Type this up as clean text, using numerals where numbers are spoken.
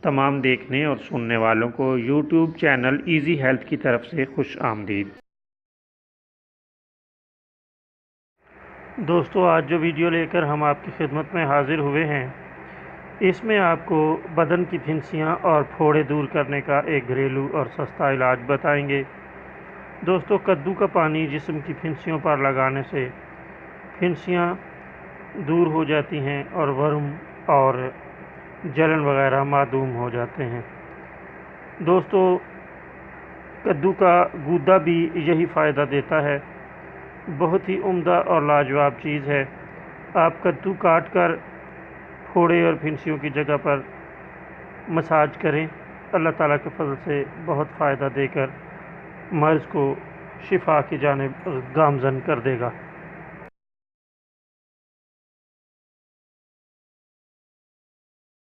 تمام دیکھنے اور سننے والوں کو یوٹیوب چینل ایزی ہیلتھ کی طرف سے خوش آمدید۔ دوستو، آج جو ویڈیو لے کر ہم آپ کی خدمت میں حاضر ہوئے ہیں، اس میں آپ کو بدن کی پھنسیاں اور پھوڑے دور کرنے کا ایک گھریلو اور سستا علاج بتائیں گے۔ دوستو، کدو کا پانی جسم کی پھنسیوں پر لگانے سے پھنسیاں دور ہو جاتی ہیں اور ورم اور جلن وغیرہ معدوم ہو جاتے ہیں۔ دوستو، کدو کا گودا بھی یہی فائدہ دیتا ہے، بہت ہی عمدہ اور لاجواب چیز ہے۔ آپ کدو کاٹ کر پھوڑے اور پھنسیوں کی جگہ پر مساج کریں، اللہ تعالیٰ کے فضل سے بہت فائدہ دے کر مرض کو شفا کی جانب گامزن کر دے گا۔